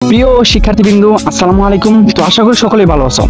প্রিয় শিক্ষার্থীবৃন্দু, আসসালামু আলাইকুম। তো আশা করি সকলেই ভালো আছো।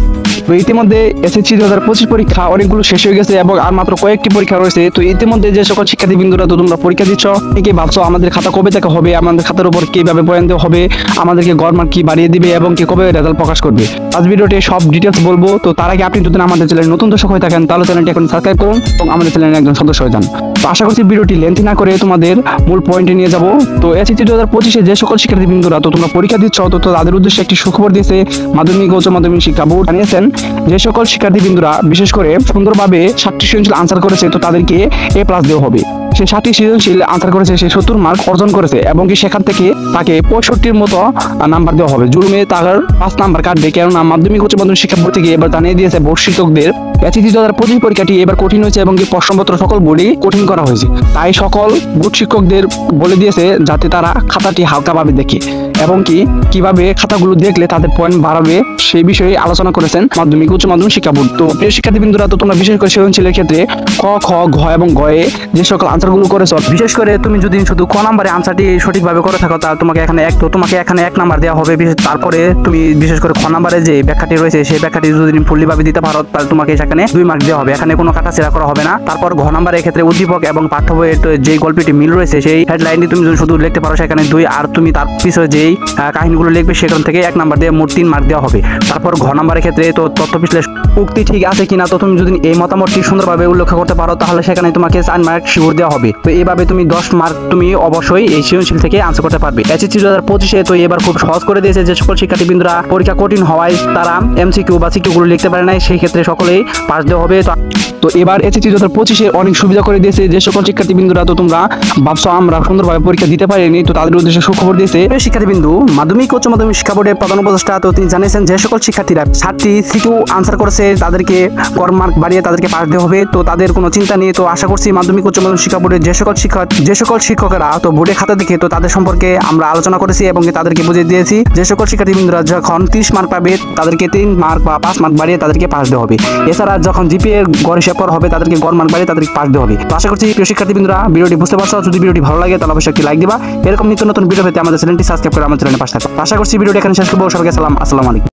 তো ইতিমধ্যে এসএসসি 2025 পরীক্ষা অনেকগুলো শেষ হয়ে গেছে এবং আর মাত্র কয়েকটি পরীক্ষা রয়েছে। তো ইতিমধ্যে যে সকল শিক্ষার্থীবৃন্দুরা তো তোমরা পরীক্ষা দিচ্ছ, কি ভাবছো আমাদের খাতা কবে থেকে হবে, আমাদের খাতার উপর কিভাবে বয়ান দেওয়া হবে, আমাদেরকে গভর্নমেন্ট কি বাড়িয়ে দিবে এবং কি কবে রেজাল্ট প্রকাশ করবে। আজ ভিডিওতে সব ডিটেলস বলবো। তো তার আগে আপনি যদি আমাদের চ্যানেলে নতুন দর্শক হয়ে থাকেন তাহলে চ্যানেলটি এখন সাবস্ক্রাইব করুন এবং আমাদের চ্যানেলের একজন সদস্য হয়ে যান। তো আশা করছি ভিডিওটি লেন্থি না করে তোমাদের মূল পয়েন্টে নিয়ে যাব। তো এসএসসি 2025 যে সকল শিক্ষার্থীবৃন্দুরা তো তোমরা পরীক্ষা দিচ্ছ, তো তাদের উদ্দেশ্যে একটি সুখবর দিয়েছে মাধ্যমিক ও উচ্চ মাধ্যমিক শিক্ষা বোর্ড। জানিয়েছেন যে সকল শিক্ষার্থীবৃন্দুরা বিশেষ করে সুন্দরভাবে 60টি সৃজনশীল আনসার করেছে, তো তাদেরকে A+ দেওয়া হবে। সে 60টি সৃজনশীল আনসার করেছে, সে 70 মার্ক অর্জন করেছে এবং কি সেখান থেকে তাকে 65-র মতো নাম্বার দেওয়া হবে। জুলুমে তার 5 নাম্বার কাটবে, কেননা মাধ্যমিক উচ্চ মাধ্যমিক শিক্ষা বোর্ড থেকে এবার জানিয়ে দিয়েছে বোর্ড শিক্ষকদের এসএসসি 2025 পরীক্ষাটি এবার কঠিন হয়েছে এবং কি প্রশ্নপত্র সকল বোর্ডে কঠিন করা হয়েছে। তাই সকল বোর্ড শিক্ষকদের বলে দিয়েছে যাতে তারা খাতাটি হালকাভাবে দেখে এবং কি কিভাবে খাতাগুলো দেখলে তাদের পয়েন্ট বাড়াবে সেই বিষয়ে আলোচনা করেছেন মাধ্যমিক উচ্চ মাধ্যমিক শিক্ষা বোর্ড। তো প্রিয় শিক্ষার্থীবৃন্দুরা, তো তোমরা বিশেষ করে সৃজনশীলের ক্ষেত্রে ক, খ, ঘ এবং গয়ে যে সকল আনসারগুলো করেছো, বিশেষ করে তুমি যদি শুধু ক নাম্বারে আনসারটি সঠিকভাবে করে থাকো তাহলে তোমাকে এখানে 1 নাম্বার দেওয়া হবে। তারপরে তুমি বিশেষ করে খ নাম্বারে যে ব্যাখ্যাটি রয়েছে সেই ব্যাখ্যাটি যদি তুমি ফুললিভাবে দিতে পারো তাহলে তোমাকে সেখানে 2 মার্ক দেওয়া হবে। এখানে কোনো কাটাছেঁড়া করা হবে না। তারপর ঘ নাম্বারের ক্ষেত্রে উদ্দীপক এবং পাঠ্য বইয়ের যে গল্পটি মিল রয়েছে সেই হেডলাইনটি তুমি যদি শুধু লিখতে পারো সেখানে 2, আর তুমি তার পিছনে যেই কাহিনীগুলো লিখবে সেখান থেকে 1 নাম্বার দিয়ে মোট 3 মার্ক দেওয়া হবে। তারপর ঘ নাম্বারের ক্ষেত্রে তো তথ্য বিশ্লেষণ উক্তি ঠিক আছে কিনা, তো তুমি যদি এই মতামতটি সুন্দরভাবে উল্লেখ করতে পারো তাহলে সেখানে তোমাকে 4 মার্ক শিওর দেওয়া হবে। তো এইভাবে তুমি 10 মার্ক তুমি অবশ্যই এই সৃজনশীল থেকে আনসার করতে পারবে। এসএসসি 2025 তো এবার খুব সহজ করে দিয়েছে। যে সকল শিক্ষার্থীবৃন্দরা পরীক্ষা কঠিন হওয়ায় তারা এমসিকিউ বা সিকিউ গুলো লিখতে পারে না, সেই ক্ষেত্রে সকলেই পাস দেওয়া হবে। তো এবার এসএসসি 2025 অনেক সুবিধা করে দিয়েছে। যে সকল শিক্ষার্থীবৃন্দুরা তো তোমরা ভাবছো আমরা সুন্দরভাবে পরীক্ষা দিতে পারিনি, তো তাদের উদ্দেশ্যে সুখবর দিয়েছে। শিক্ষার্থীবৃন্দু, মাধ্যমিক উচ্চ মাধ্যমিক শিক্ষা বোর্ডের প্রধান উপদেষ্টা তো তিনি জানিয়েছেন যে সকল শিক্ষার্থীরা 60টি সিকিউ আনসার করেছে তাদেরকে কর মার্ক বাড়িয়ে তাদেরকে পাস দেওয়া হবে। তো তাদের কোনো চিন্তা নেই। তো আশা করছি মাধ্যমিক উচ্চ মাধ্যমিক শিক্ষা বোর্ডের যে সকল শিক্ষকেরা তো বোর্ডে খাতা দেখে তো তাদের সম্পর্কে আমরা আলোচনা করেছি এবং তাদেরকে বুঝিয়ে দিয়েছি যে সকল শিক্ষার্থীবৃন্দরা যখন 30 মার্ক পাবে তাদেরকে 3 মার্ক বা 5 মার্ক বাড়িয়ে তাদেরকে পাস দেওয়া হবে। এছাড়া যখন জিপিএ গড় হিসাব করা হবে তাদেরকে গড় মার্ক বাড়িয়ে তাদেরকে পাস দেওয়া হবে। তো আশা করছি প্রিয় শিক্ষার্থীবৃন্দরা ভিডিওটি বুঝতে পারছো। যদি ভিডিওটি ভালো লাগে তাহলে অবশ্যই একটি লাইক দিবা। এরকম নিত্য নতুন ভিডিও পেতে আমাদের চ্যানেলটি সাবস্ক্রাইব করে আমাদের চ্যানেলে পাশে থাকো। আশা করছি ভিডিওটি এখানে শেষ করবো। সবাইকে আসসালামু আলাইকুম।